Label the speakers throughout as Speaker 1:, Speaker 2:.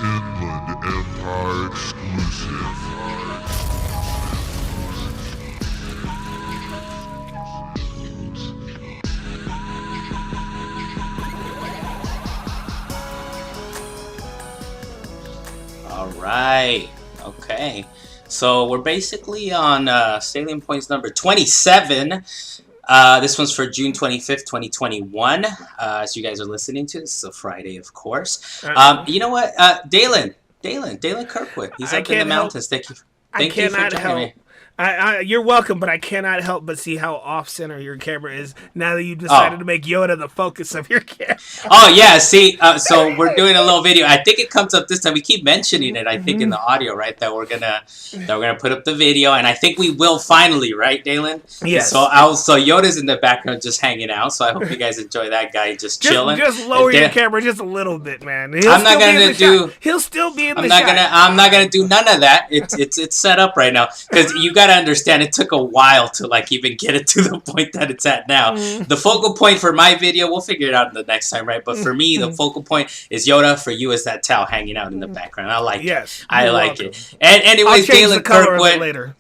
Speaker 1: Inland Empire exclusive.
Speaker 2: All right. Okay. So we're basically on Salient Points number 27. This one's for June 25th, 2021. As you guys are listening to, this is a Friday, of course. You know what? Dalen Kirkwood. He's up in the mountains. Thank you. Thank you for joining me.
Speaker 3: You're welcome, but I cannot help but see how off-center your camera is now that you've decided to make Yoda the focus of your camera.
Speaker 2: Oh, yeah, see, so we're doing a little video. I think it comes up this time. We keep mentioning it, I think, in the audio, right, that we're gonna put up the video, and I think we will finally, right, Dalen?
Speaker 3: Yes.
Speaker 2: So Yoda's in the background just hanging out, so I hope you guys enjoy that guy just chilling.
Speaker 3: Just lower your camera just a little bit, man.
Speaker 2: He'll still be in the shot. I'm not gonna do none of that. It's set up right now, because you guys gotta understand it took a while to like even get it to the point that it's at now. The focal point for my video, we'll figure it out in the next time, right? But for me, the focal point is Yoda. For you, is that Tao hanging out in the background. I like it. I like it. And anyways, Dalan Kirkwood. Later.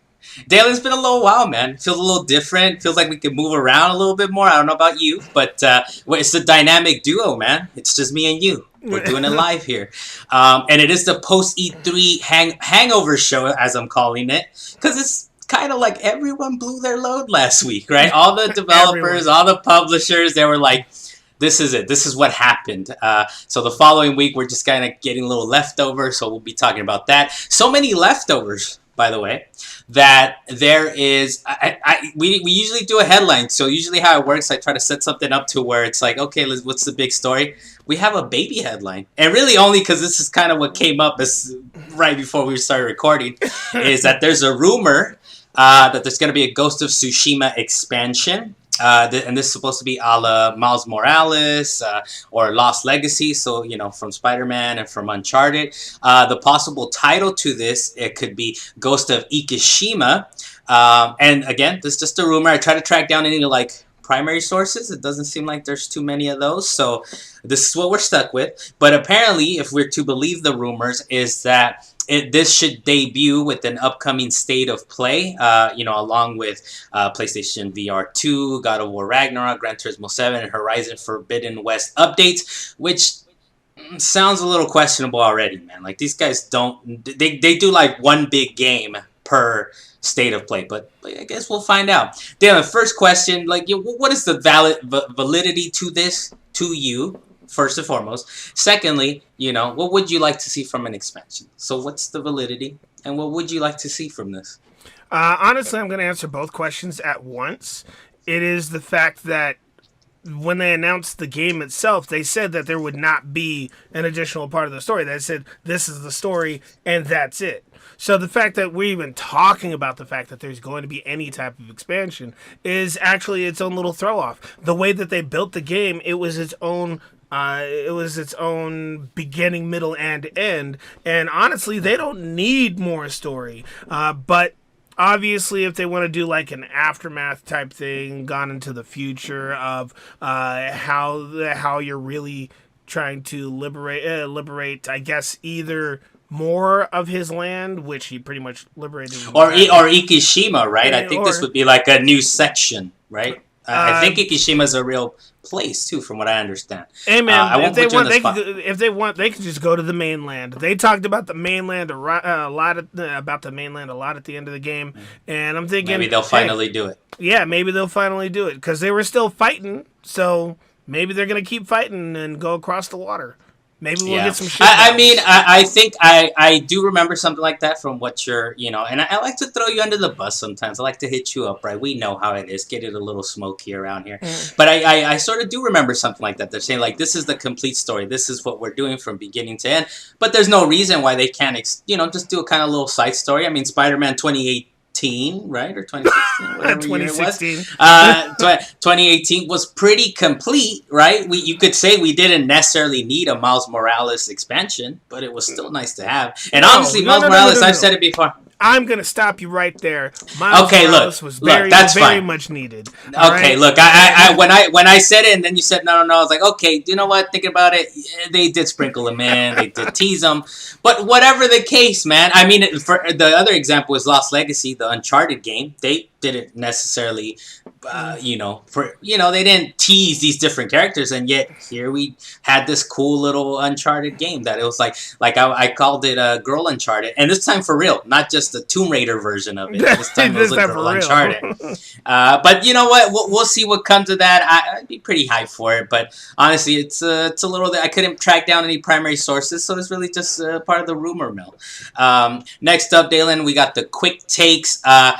Speaker 2: Dalen's been a little while, man. Feels a little different. Feels like we can move around a little bit more. I don't know about you, but it's a dynamic duo, man. It's just me and you. We're doing it live here. And it is the post E3 hangover show, as I'm calling it, because it's kind of like everyone blew their load last week, right? All the developers, all the publishers, they were like, this is it. This is what happened. So the following week, we're just kind of getting a little leftover, so we'll be talking about that. So many leftovers, by the way, that there is... we usually do a headline, so usually how it works, I try to set something up to where it's like, okay, what's the big story? We have a baby headline. And really only because this is kind of what came up right before we started recording, is that there's a rumor that there's going to be a Ghost of Tsushima expansion. And this is supposed to be a la Miles Morales or Lost Legacy, so, you know, from Spider-Man and from Uncharted. The possible title to this, it could be Ghost of Tsushima. And again, this is just a rumor. I try to track down any, like, primary sources. It doesn't seem like there's too many of those, so this is what we're stuck with. But apparently, if we're to believe the rumors, is that this should debut with an upcoming state of play, along with PlayStation VR 2, God of War Ragnarok, Gran Turismo 7, and Horizon Forbidden West updates, which sounds a little questionable already, man. Like, these guys they do like one big game per state of play, but I guess we'll find out. Then the first question, like, what is the validity to this to you? First and foremost. Secondly, what would you like to see from an expansion? So what's the validity, and what would you like to see from this?
Speaker 3: Honestly, I'm going to answer both questions at once. It is the fact that when they announced the game itself, they said that there would not be an additional part of the story. They said, this is the story, and that's it. So the fact that we're even talking about the fact that there's going to be any type of expansion is actually its own little throw-off. The way that they built the game, it was its own beginning, middle, and end. And honestly, they don't need more story. But obviously, if they want to do like an aftermath type thing, gone into the future of how you're really trying to liberate, I guess, either more of his land, which he pretty much liberated,
Speaker 2: or Ikishima, right? I think this would be like a new section, right? I think Ikishima is a real place too, from what I understand.
Speaker 3: Hey man, if they want, they can just go to the mainland. They talked about the mainland a lot at the end of the game, and I'm thinking
Speaker 2: maybe they'll finally do it.
Speaker 3: Yeah, maybe they'll finally do it because they were still fighting, so maybe they're gonna keep fighting and go across the water. Maybe we'll get some shit.
Speaker 2: I think I do remember something like that from what you're, and I like to throw you under the bus sometimes. I like to hit you up, right? We know how it is. Get it a little smoky around here. But I sort of do remember something like that. They're saying, like, this is the complete story. This is what we're doing from beginning to end. But there's no reason why they can't, just do a kind of little side story. I mean, Spider-Man 2018, right? Or 2016, whatever
Speaker 3: 2016.
Speaker 2: year it was. 2018 was pretty complete, right? You could say we didn't necessarily need a Miles Morales expansion, but it was still nice to have. And obviously, Miles Morales, I've said it before.
Speaker 3: I'm gonna stop you right there. Miles Morales was very much needed.
Speaker 2: Okay, look, I when I said it and then you said no, I was like, okay, you know what? Thinking about it, they did sprinkle him in, they did tease him, but whatever the case, man. I mean, for the other example is Lost Legacy, the Uncharted game. They didn't necessarily, they didn't tease these different characters, and yet here we had this cool little Uncharted game that it was like I called it Girl Uncharted, and this time for real, not just the Tomb Raider version of it. This time it was a Girl Uncharted. But you know what? We'll see what comes of that. I'd be pretty hyped for it, but honestly, it's a little. I couldn't track down any primary sources, so it's really just part of the rumor mill. Next up, Dalan, we got the quick takes. I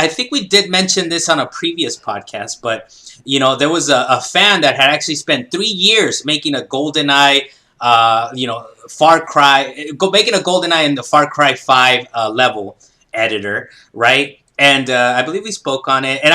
Speaker 2: think we did mention this on a previous podcast, but there was a fan that had actually spent 3 years making a GoldenEye, Far Cry, making a GoldenEye in the Far Cry 5 level editor, right? And I believe we spoke on it, and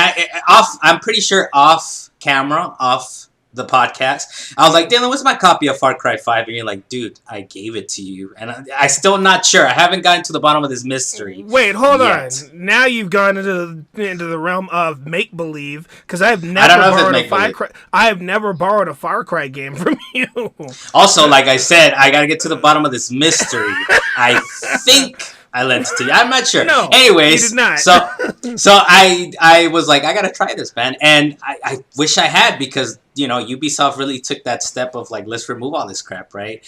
Speaker 2: I'm pretty sure off camera, off the podcast, I was like, Dalan, what's my copy of Far Cry 5? And you're like, dude, I gave it to you. And I still not sure. I haven't gotten to the bottom of this mystery.
Speaker 3: Wait, hold on. Now you've gone into the realm of make-believe, because I have never borrowed a Far Cry game from you.
Speaker 2: Also, like I said, I got to get to the bottom of this mystery. I think I lent it to you. I'm not sure.
Speaker 3: No,
Speaker 2: anyways,
Speaker 3: you did not.
Speaker 2: so I was like, I gotta try this, man, and I wish I had, because Ubisoft really took that step of like, let's remove all this crap, right?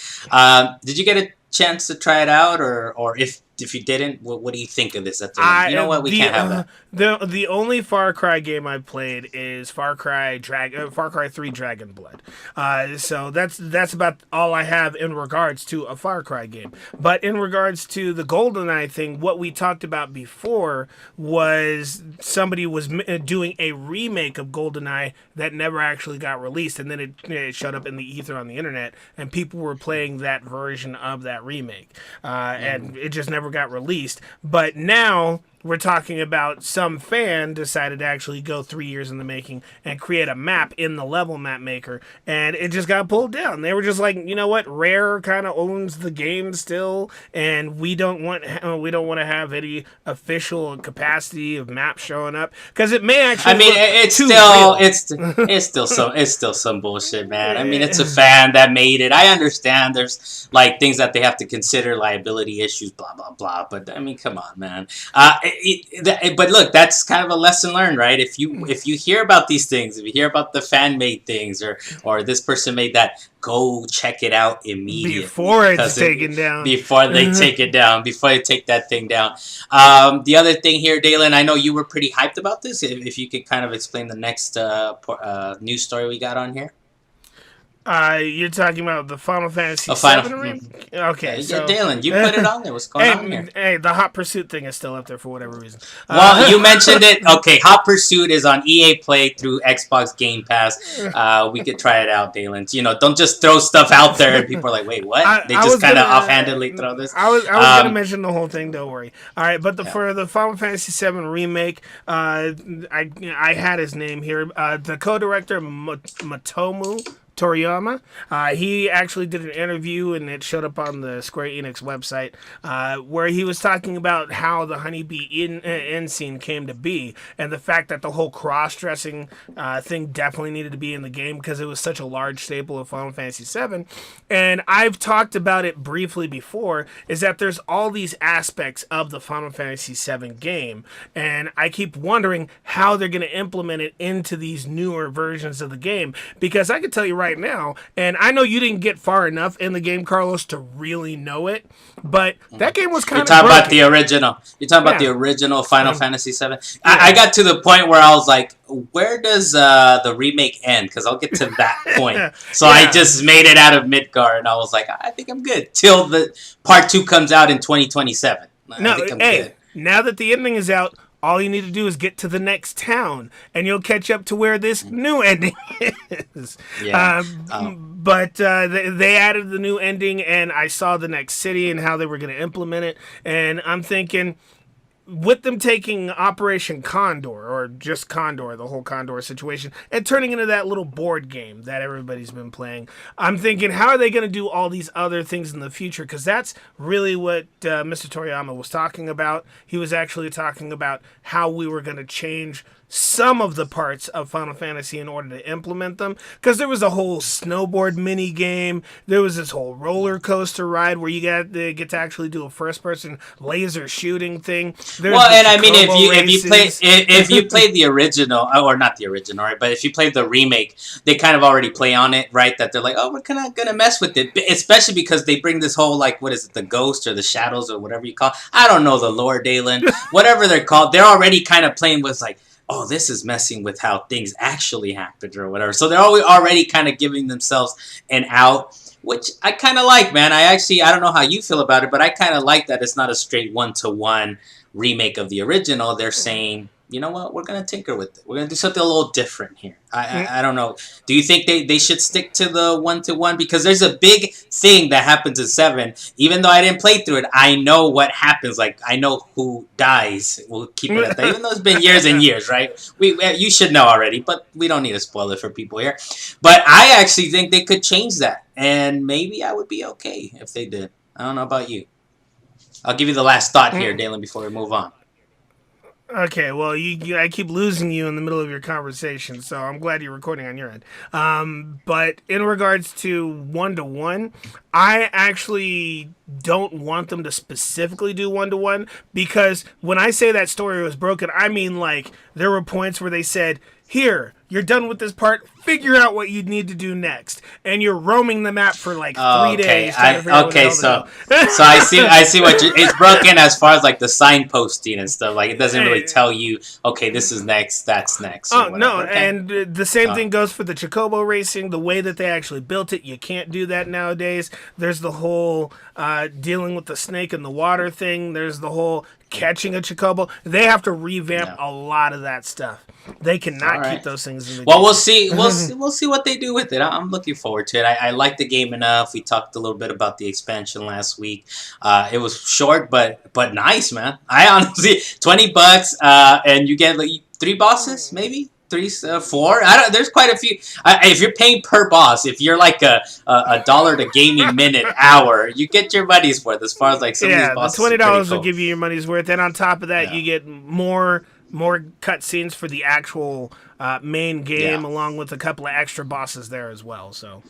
Speaker 2: Did you get a chance to try it out, or if you didn't, what do you think of this? You know what, we can't have that.
Speaker 3: The only Far Cry game I've played is Far Cry 3 Dragon Blood. So that's about all I have in regards to a Far Cry game. But in regards to the GoldenEye thing, what we talked about before was somebody was doing a remake of GoldenEye that never actually got released, and then it showed up in the ether on the internet, and people were playing that version of that remake, and it just never got released. But now we're talking about some fan decided to actually go 3 years in the making and create a map in the level map maker, and it just got pulled down. They were just like, you know what, Rare kind of owns the game still, and we don't want to have any official capacity of maps showing up, because it may actually.
Speaker 2: I mean, it's still some bullshit, man. I mean, it's a fan that made it. I understand there's like things that they have to consider, liability issues, blah blah blah. But I mean, come on, man. But look, that's kind of a lesson learned, right? If you hear about these things, if you hear about the fan made things, or this person made that, go check it out immediately
Speaker 3: before it's taken down.
Speaker 2: Before they take it down, before they take that thing down. The other thing here, Dalan, I know you were pretty hyped about this. If you could kind of explain the next news story we got on here.
Speaker 3: You're talking about the Final Fantasy VII remake? Okay,
Speaker 2: so Dalan, you put it on there. What's going on here?
Speaker 3: Hey, the Hot Pursuit thing is still up there for whatever reason.
Speaker 2: Well, you mentioned it. Okay, Hot Pursuit is on EA Play through Xbox Game Pass. We could try it out, Dalan. Don't just throw stuff out there and people are like, wait, what? They just kind of offhandedly throw this.
Speaker 3: I was going to mention the whole thing. Don't worry. All right, but for the Final Fantasy VII remake, I had his name here. The co-director Motomu Toriyama, he actually did an interview, and it showed up on the Square Enix website, where he was talking about how the Honeybee end scene came to be, and the fact that the whole cross-dressing thing definitely needed to be in the game because it was such a large staple of Final Fantasy VII. And I've talked about it briefly before, is that there's all these aspects of the Final Fantasy VII game, and I keep wondering how they're going to implement it into these newer versions of the game, because I can tell you right now, and I know you didn't get far enough in the game, Carlos, to really know it, but that game was kind of.
Speaker 2: You're talking about the original. You're talking about the original Final Fantasy VII. I got to the point where I was like, where does the remake end? Because I'll get to that point. So I just made it out of Midgar, and I was like, I think I'm good till the part 2 comes out in 2027.
Speaker 3: No, now that the ending is out, all you need to do is get to the next town, and you'll catch up to where this new ending is. But they added the new ending, and I saw the next city and how they were going to implement it, and I'm thinking, with them taking Operation Condor, or just Condor, the whole Condor situation, and turning into that little board game that everybody's been playing, I'm thinking, how are they going to do all these other things in the future? Because that's really what Mr. Toriyama was talking about. He was actually talking about how we were going to change some of the parts of Final Fantasy in order to implement them, because there was a whole snowboard mini game, there was this whole roller coaster ride where you get to actually do a first person laser shooting thing. There's
Speaker 2: and I mean, if you played the original, or not the original, right, but if you played the remake, they kind of already play on it, right, that they're like, oh, we're kind of gonna mess with it, especially because they bring this whole, like, what is it, the ghost or the shadows or whatever you call it. I don't know the lore, Dalan, whatever they're called, they're already kind of playing with, like, oh, this is messing with how things actually happened or whatever. So they're already kind of giving themselves an out, which I kind of like, man. I don't know how you feel about it, but I kind of like that it's not a straight one-to-one remake of the original. They're saying, you know what, we're going to tinker with it. We're going to do something a little different here. I don't know. Do you think they should stick to the one-to-one? Because there's a big thing that happens in 7. Even though I didn't play through it, I know what happens. Like, I know who dies. We'll keep it at that. Even though it's been years and years, right? You should know already, but we don't need to spoil it for people here. But I actually think they could change that. And maybe I would be okay if they did. I don't know about you. I'll give you the last thought here, Dalan, before we move on.
Speaker 3: Okay, well, I keep losing you in the middle of your conversation, so I'm glad you're recording on your end. But in regards to one-to-one, I actually don't want them to specifically do one-to-one, because when I say that story was broken, I mean, like, there were points where they said, here, you're done with this part, figure out what you need to do next. And you're roaming the map for like 3 days.
Speaker 2: So I see what it's broken as far as like the signposting and stuff. Like, it doesn't really tell you, okay, this is next, that's next.
Speaker 3: Oh, no, okay. And the same thing goes for the Chocobo racing. The way that they actually built it, you can't do that nowadays. There's the whole dealing with the snake in the water thing. There's the whole catching a Chocobo. They have to revamp a lot of that stuff. They cannot keep those things in the game.
Speaker 2: We'll see. We'll see what they do with it. I'm looking forward to it. I like the game enough. We talked a little bit about the expansion last week. It was short, but nice, man. I honestly, $20, and you get like 3 bosses, maybe 3, 4. There's quite a few. If you're paying per boss, if you're like a $1 to gaming minute hour, you get your money's worth. As far as like some of these bosses,
Speaker 3: the $20 will give you your money's worth, and on top of that, you get more cutscenes for the actual main game, along with a couple of extra bosses there as well. So.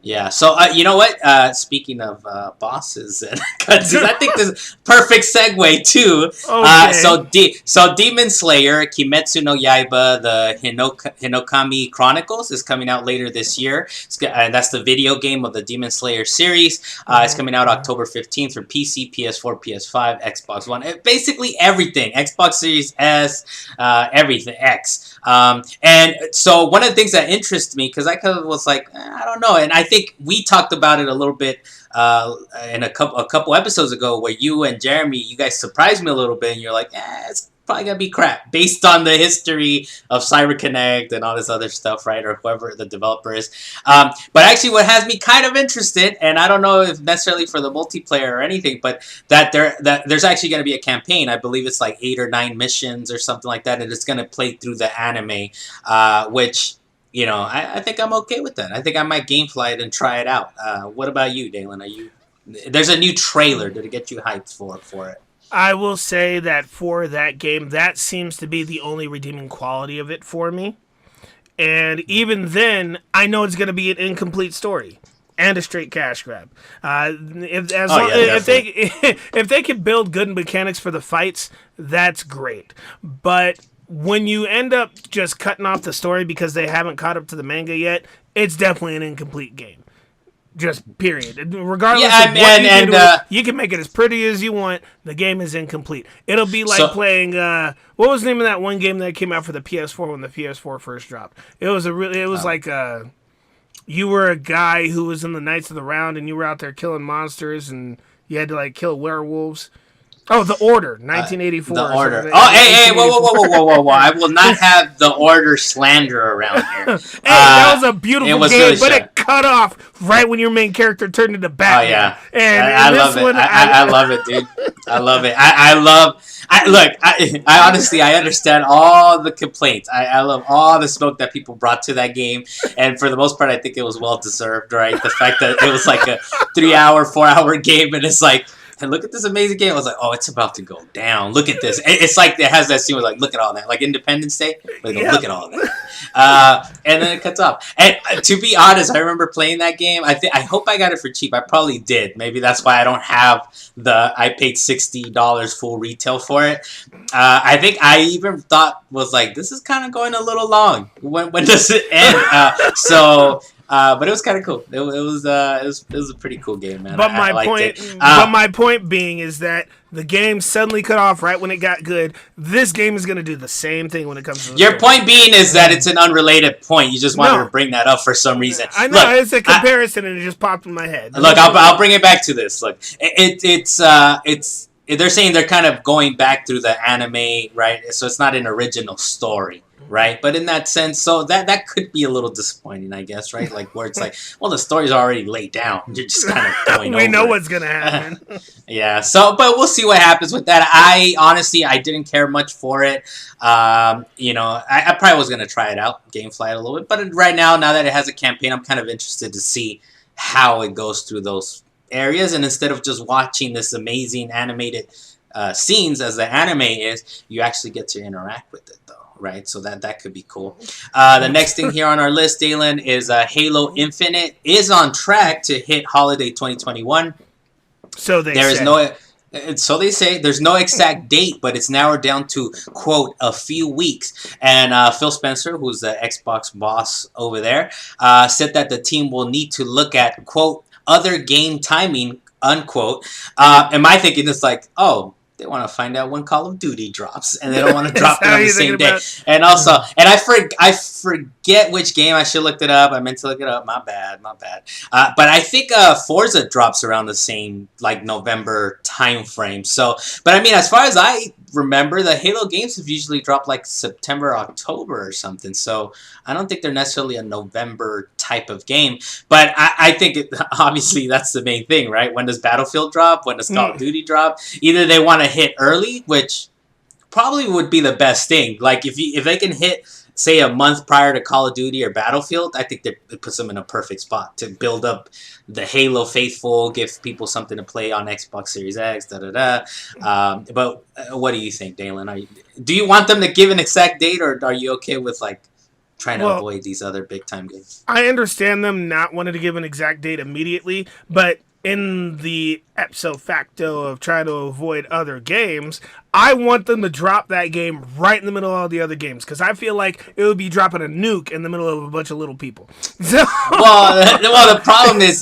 Speaker 2: Yeah, so you know what? Speaking of bosses and cutscenes, I think this is perfect segue too. Okay. So Demon Slayer, Kimetsu no Yaiba, the Hinokami Chronicles is coming out later this year. That's the video game of the Demon Slayer series. It's coming out October 15th for PC, PS4, PS5, Xbox One. Basically everything. Xbox Series S, everything, X. And so one of the things that interests me, because I kind of was like, I don't know, and I think we talked about it a little bit in a couple episodes ago, where you and Jeremy, you guys surprised me a little bit, and you're like, it's probably gonna be crap based on the history of CyberConnect and all this other stuff, right? Or whoever the developer is. But actually, what has me kind of interested, and I don't know if necessarily for the multiplayer or anything, but that there's actually going to be a campaign. I believe it's like 8 or 9 missions or something like that, and it's going to play through the anime, which, you know, I think I'm okay with that. I think I might gamefly it and try it out. What about you, Dalan? There's a new trailer. Did it get you hyped for it?
Speaker 3: I will say that for that game, that seems to be the only redeeming quality of it for me. And even then, I know it's going to be an incomplete story and a straight cash grab. If they can build good mechanics for the fights, that's great. But when you end up just cutting off the story because they haven't caught up to the manga yet, it's definitely an incomplete game. Just period. Regardless of what you can make it as pretty as you want. The game is incomplete. It'll be like playing. What was the name of that one game that came out for the PS4 when the PS4 first dropped? It was like you were a guy who was in the Knights of the Round and you were out there killing monsters and you had to like kill werewolves. Oh, The Order, 1984.
Speaker 2: The Order. Oh, hey, whoa. I will not have The Order slander around here.
Speaker 3: Hey, that was a beautiful game, really but it cut off right when your main character turned into Batman.
Speaker 2: Oh, yeah. And I love it. I love it, dude. I love it. I honestly, I understand all the complaints. I love all the smoke that people brought to that game. And for the most part, I think it was well deserved, right? The fact that it was like a 3-hour, 4-hour game, and it's like, hey, look at this amazing game. I was like, oh, it's about to go down. Look at this. It's like it has that scene where like, look at all that. Like Independence Day. Like, look at all that. And then it cuts off. And to be honest, I remember playing that game. I hope I got it for cheap. I probably did. Maybe that's why I don't have I paid $60 full retail for it. I think I even thought was like, this is kind of going a little long. When does it end? But it was kind of cool. It was a pretty cool game, man.
Speaker 3: But my point being is that the game suddenly cut off right when it got good. This game is going to do the same thing when it comes to the
Speaker 2: Your point being is that it's an unrelated point. You just wanted to bring that up for some reason.
Speaker 3: I know, it's a comparison and it just popped in my head.
Speaker 2: Look, I'll bring it back to this. Look, it's they're saying they're kind of going back through the anime, right? So it's not an original story. Right, but in that sense, so that could be a little disappointing, I guess, right? Like where it's like, well, the story's already laid down. You're just kind of going over.
Speaker 3: We know what's gonna happen.
Speaker 2: Yeah. So, but we'll see what happens with that. I honestly, I didn't care much for it. I probably was gonna try it out, GameFly it a little bit, but right now that it has a campaign, I'm kind of interested to see how it goes through those areas, and instead of just watching this amazing animated scenes as the anime is, you actually get to interact with it, though. Right, so that could be cool. The next thing here on our list, Dalan, is Halo Infinite is on track to hit holiday 2021.
Speaker 3: So they
Speaker 2: say there's no exact date, but it's narrowed down to, quote, a few weeks. And Phil Spencer, who's the Xbox boss over there, said that the team will need to look at, quote, other game timing, unquote. And my thinking is like, oh, they want to find out when Call of Duty drops, and they don't want to drop it on the same day. And also, and I forget which game. I should have looked it up. I meant to look it up. My bad. But I think Forza drops around the same like November time frame. So, but I mean, as far as I remember, the Halo games have usually dropped like September, October, or something. So I don't think they're necessarily a November type of game. But I think obviously that's the main thing, right? When does Battlefield drop? When does Call of Duty drop? Either they want to hit early, which probably would be the best thing. Like if they can hit, say, a month prior to Call of Duty or Battlefield, I think it puts them in a perfect spot to build up the Halo faithful, give people something to play on Xbox Series X, But what do you think, Dalan? Do you want them to give an exact date, or are you okay with like trying to avoid these other big time games?
Speaker 3: I understand them not wanting to give an exact date immediately, but in the ipso facto of trying to avoid other games, I want them to drop that game right in the middle of all the other games, because I feel like it would be dropping a nuke in the middle of a bunch of little people. So
Speaker 2: well, the problem is,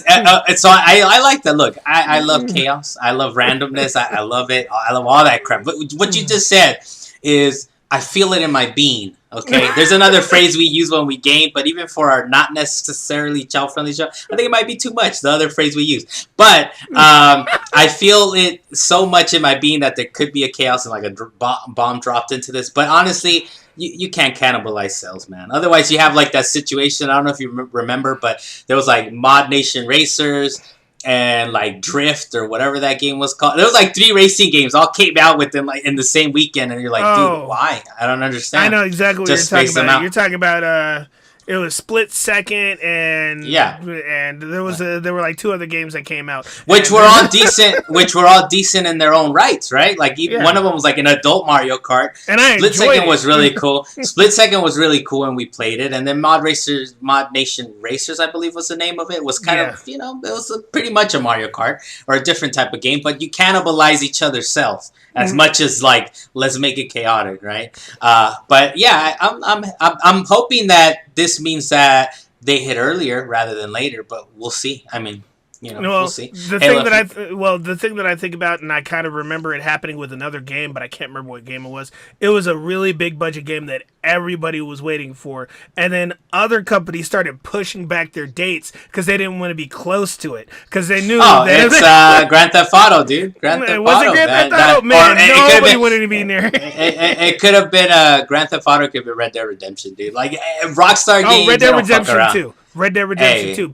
Speaker 2: so I like that. Look, I love chaos. I love randomness. I love it. I love all that crap. But what you just said is, I feel it in my being. Okay, there's another phrase we use when we game, but even for our not necessarily child-friendly show, I think it might be too much, the other phrase we use. But I feel it so much in my being that there could be a chaos and like a bomb dropped into this. But honestly, you can't cannibalize sales, man. Otherwise, you have like that situation, I don't know if you remember, but there was like Mod Nation Racers and like Drift or whatever that game was called. There was like 3 racing games all came out within like in the same weekend, and you're like, dude, why? I don't understand.
Speaker 3: I know exactly what you're talking about. You're talking about it was Split Second and there were like 2 other games that came out,
Speaker 2: which were all decent in their own rights, right? Like even one of them was like an adult Mario Kart. And Split Second was really cool. Split Second was really cool when we played it, and then Mod Nation Racers, I believe was the name of it. Was kind of it was pretty much a Mario Kart or a different type of game, but you cannibalize each other's self as much as like let's make it chaotic, right? But yeah, I'm hoping that this means that they hit earlier rather than later, but we'll see. I mean, we'll see.
Speaker 3: The thing that I think about, and I kind of remember it happening with another game, but I can't remember what game it was. It was a really big budget game that everybody was waiting for, and then other companies started pushing back their dates because they didn't want to be close to it because they knew.
Speaker 2: It's Grand Theft Auto, dude. Grand Theft Auto.
Speaker 3: Was it Grand Theft Auto? Man, nobody wanted to be near.
Speaker 2: It could have been Grand Theft Auto. Could have been Red Dead Redemption, dude. Like Rockstar games.
Speaker 3: Red Dead Redemption 2. Red Dead Redemption 2.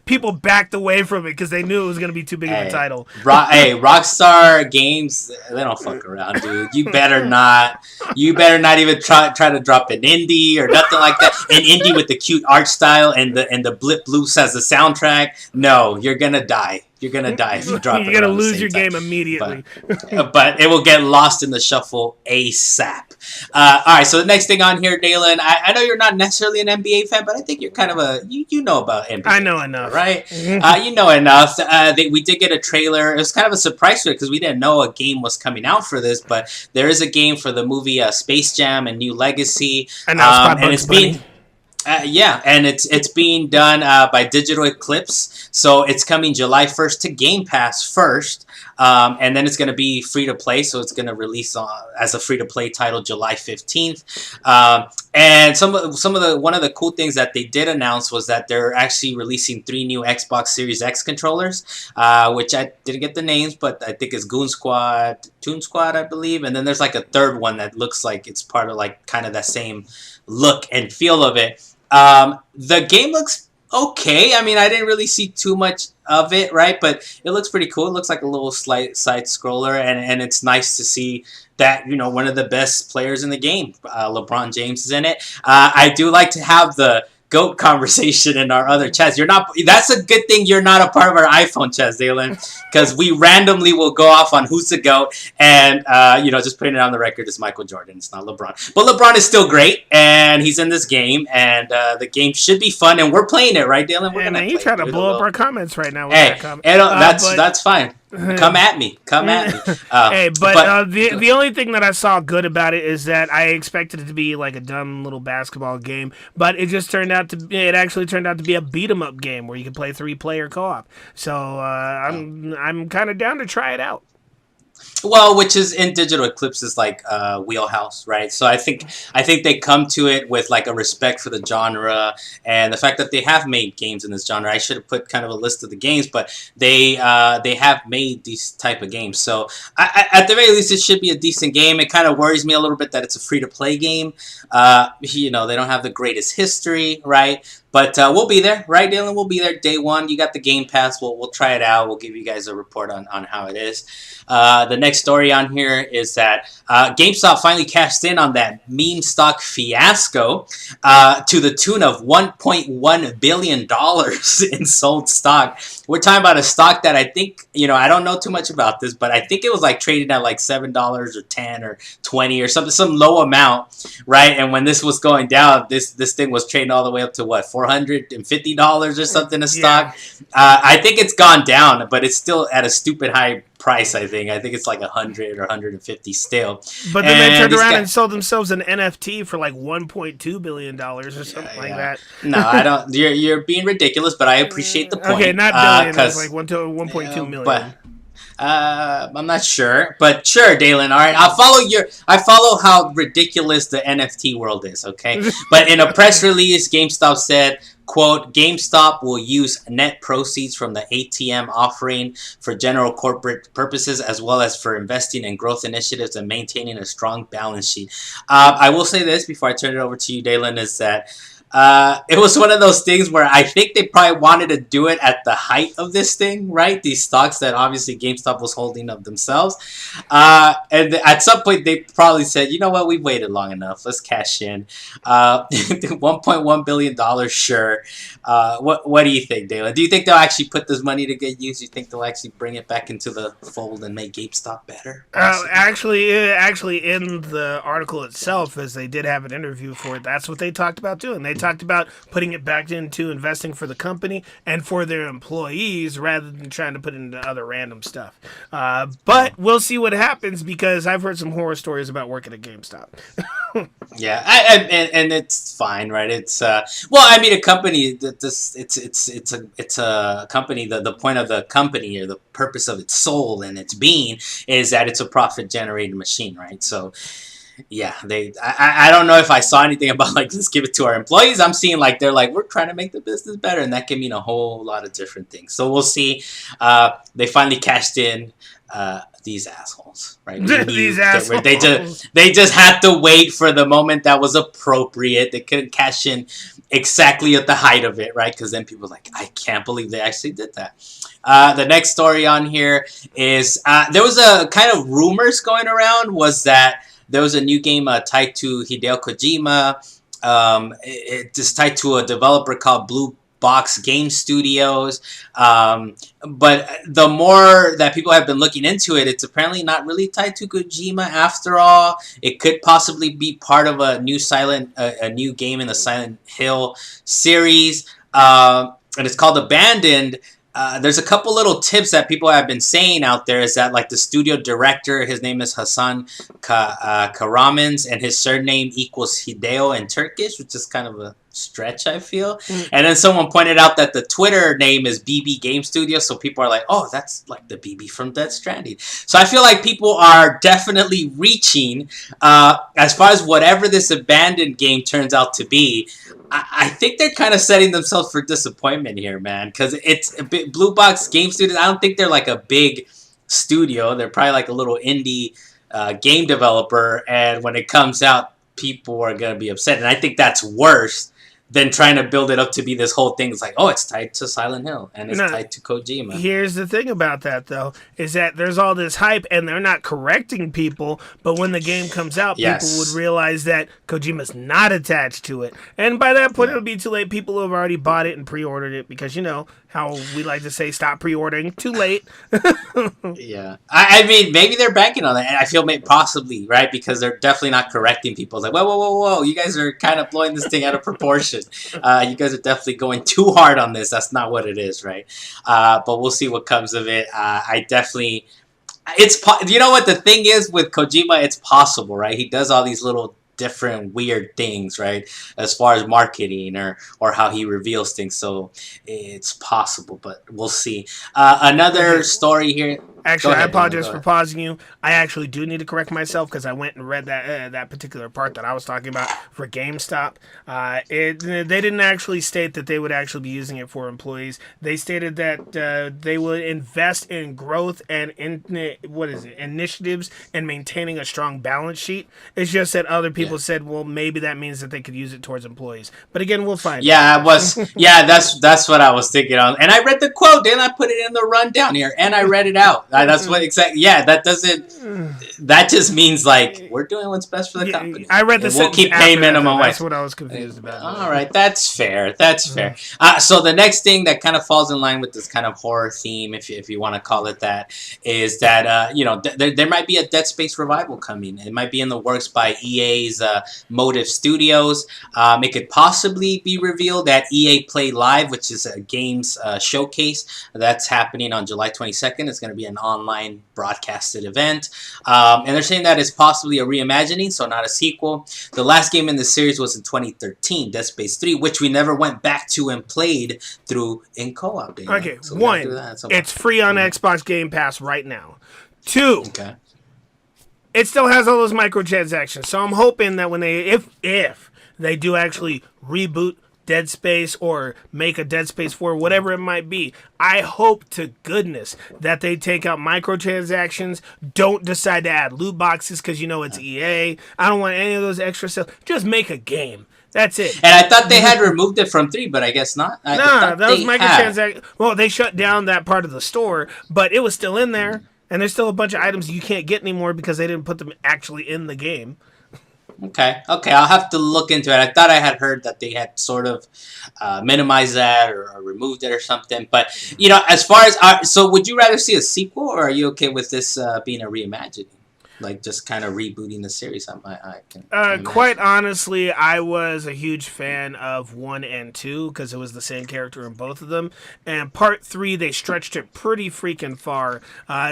Speaker 3: People backed away from it because they knew it was going to be too big of a title.
Speaker 2: Rockstar Games, they don't fuck around, dude. You better not even try to drop an indie or nothing like that. An indie with the cute art style and the blip loops as the soundtrack. No, you're gonna die. You're gonna die if you drop it.
Speaker 3: You're gonna lose your game immediately.
Speaker 2: But it will get lost in the shuffle ASAP. All right, so the next thing on here, Dalan, I know you're not necessarily an NBA fan, but I think you're kind of you know about NBA.
Speaker 3: I know enough,
Speaker 2: right? You know enough. We did get a trailer. It was kind of a surprise for it because we didn't know a game was coming out for this, but there is a game for the movie Space Jam and New Legacy,
Speaker 3: and
Speaker 2: it's being. And it's being done by Digital Eclipse, so it's coming July 1st to Game Pass first, and then it's going to be free to play, so it's going to release as a free to play title July 15th. And one of the cool things that they did announce was that they're actually releasing 3 new Xbox Series X controllers, which I didn't get the names, but I think it's Toon Squad, I believe, and then there's like a third one that looks like it's part of like kind of that same look and feel of it. The game looks okay. I mean, I didn't really see too much of it, right? But it looks pretty cool. It looks like a little slight side scroller, and it's nice to see that, one of the best players in the game, LeBron James, is in it. I do like to have the GOAT conversation in our other chats. That's a good thing you're not a part of our iPhone chats, Dalan, because we randomly will go off on who's the GOAT, and just putting it on the record, it's Michael Jordan. It's not LeBron, but LeBron is still great, and he's in this game, and the game should be fun, and we're playing it, right, Dalan?
Speaker 3: You trying to blow up our comments right now with
Speaker 2: that
Speaker 3: comment.
Speaker 2: That's fine. Come at me.
Speaker 3: The only thing that I saw good about it is that I expected it to be like a dumb little basketball game, but it actually turned out to be a beat 'em up game where you can play 3-player co-op. So I'm kind of down to try it out.
Speaker 2: Well, which is in Digital Eclipse's like wheelhouse, right? So I think they come to it with like a respect for the genre and the fact that they have made games in this genre. I should have put kind of a list of the games, but they have made these type of games. So at the very least, it should be a decent game. It kind of worries me a little bit that it's a free to play game. They don't have the greatest history, right? But we'll be there, right, Dalan? We'll be there day one. You got the Game Pass. We'll try it out. We'll give you guys a report on how it is. The next story on here is that GameStop finally cashed in on that meme stock fiasco to the tune of $1.1 billion in sold stock. We're talking about a stock that I think, I don't know too much about this, but I think it was like traded at like $7 or 10 or 20 or something, some low amount, right? And when this was going down, this thing was trading all the way up to what, $450 or something a stock. I think it's gone down, but it's still at a stupid high price. I think it's like 100 or 150 still.
Speaker 3: But then they turned around and sold themselves an NFT for like $1.2 billion or something like that.
Speaker 2: No, I don't. You're being ridiculous, but I appreciate the point.
Speaker 3: Okay, not billion. It's like 1.2 million.
Speaker 2: But I'm not sure, but sure, Dalan. All right, I follow how ridiculous the NFT world is. Okay, but in a press release, GameStop said, quote, GameStop will use net proceeds from the ATM offering for general corporate purposes as well as for investing in growth initiatives and maintaining a strong balance sheet. I will say this before I turn it over to you, Dalan, is that it was one of those things where I think they probably wanted to do it at the height of this thing, right? These stocks that obviously GameStop was holding of themselves. And at some point they probably said, you know what, we've waited long enough. Let's cash in. $1.1 billion, sure. What do you think, Dalan? Do you think they'll actually put this money to good use? Do you think they'll actually bring it back into the fold and make GameStop better?
Speaker 3: Actually, in the article itself, as they did have an interview for it, that's what they talked about doing. They talked about putting it back into investing for the company and for their employees rather than trying to put it into other random stuff. But we'll see what happens because I've heard some horror stories about working at GameStop.
Speaker 2: Yeah, and it's fine, right? It's a company that it's a company. The point of the company or the purpose of its soul and its being is that it's a profit generating machine, right? So. Yeah, I don't know if I saw anything about like let's give it to our employees. I'm seeing like they're like we're trying to make the business better, and that can mean a whole lot of different things. So we'll see. They finally cashed in. These assholes, right?
Speaker 3: These assholes.
Speaker 2: They just had to wait for the moment that was appropriate. They couldn't cash in exactly at the height of it, right? Because then people are like, I can't believe they actually did that. The next story on here is there was a kind of rumors going around was that there was a new game tied to Hideo Kojima. It is tied to a developer called Blue Box Game Studios. But the more that people have been looking into it, it's apparently not really tied to Kojima after all. It could possibly be part of a new game in the Silent Hill series. And it's called Abandoned. There's a couple little tips that people have been saying out there is that like the studio director, his name is Hassan Karamans, and his surname equals Hideo in Turkish, which is kind of a stretch, I feel. And then someone pointed out that the Twitter name is BB Game Studio, so people are like, oh, that's like the BB from Death Stranding. So I feel like people are definitely reaching as far as whatever this abandoned game turns out to be. I think they're kind of setting themselves for disappointment here, man, because it's a bit Blue Box Game Studios. I don't think they're like a big studio. They're probably like a little indie game developer, and when it comes out, people are going to be upset. And I think that's worse than trying to build it up to be this whole thing. It's like, oh, it's tied to Silent Hill, and it's tied to Kojima.
Speaker 3: Here's the thing about that, though, is that there's all this hype, and they're not correcting people, but when the game comes out, people would realize that Kojima's not attached to it. And by that point, it'll be too late. People who have already bought it and pre-ordered it, because, you know, how we like to say, stop pre-ordering, too late.
Speaker 2: Yeah. I mean, maybe they're banking on that, and I feel possibly, right, because they're definitely not correcting people. It's like, whoa, you guys are kind of blowing this thing out of proportion. You guys are definitely going too hard on this. That's not what it is, right? But we'll see what comes of it. I definitely... you know what the thing is with Kojima? It's possible, right? He does all these little different weird things, right, as far as marketing or how he reveals things, so it's possible, but we'll see. Another story here.
Speaker 3: Actually, I apologize for pausing you. I actually do need to correct myself because I went and read that particular part that I was talking about for GameStop. They didn't actually state that they would actually be using it for employees. They stated that they would invest in growth and initiatives and maintaining a strong balance sheet. It's just that other people said, well, maybe that means that they could use it towards employees. But again, we'll find out.
Speaker 2: That's what I was thinking on. And I read the quote, then I put it in the rundown here, and I read it out. That's what exactly. Yeah, that doesn't. That just means like we're doing what's best for the company.
Speaker 3: I read the.
Speaker 2: We'll keep paying minimum wage.
Speaker 3: That's what I was confused about.
Speaker 2: All right, that's fair. That's fair. So the next thing that kind of falls in line with this kind of horror theme, if you want to call it that, is that there might be a Dead Space revival coming. It might be in the works by EA's Motive Studios. It could possibly be revealed at EA Play Live, which is a games showcase that's happening on July 22nd. It's going to be an online broadcasted event. And they're saying that it's possibly a reimagining, so not a sequel. The last game in the series was in 2013, Dead Space 3, which we never went back to and played through in co-op.
Speaker 3: Okay, so one, it's free on Xbox Game Pass right now. Two, it still has all those microtransactions, so I'm hoping that when if they do actually reboot Dead Space or make a Dead Space 4, whatever it might be, I hope to goodness that they take out microtransactions, don't decide to add loot boxes because it's EA. I don't want any of those extra stuff. Just make a game. That's it.
Speaker 2: And I thought they had removed it from 3, but I guess not.
Speaker 3: That was microtransactions. Well, they shut down that part of the store, but it was still in there. And there's still a bunch of items you can't get anymore because they didn't put them actually in the game.
Speaker 2: Okay, I'll have to look into it. I thought I had heard that they had sort of minimized that or removed it or something. But, as far as... so would you rather see a sequel, or are you okay with this being a reimagining? Like, just kind of rebooting the series? I can
Speaker 3: quite honestly, I was a huge fan of 1 and 2 because it was the same character in both of them. And part 3, they stretched it pretty freaking far.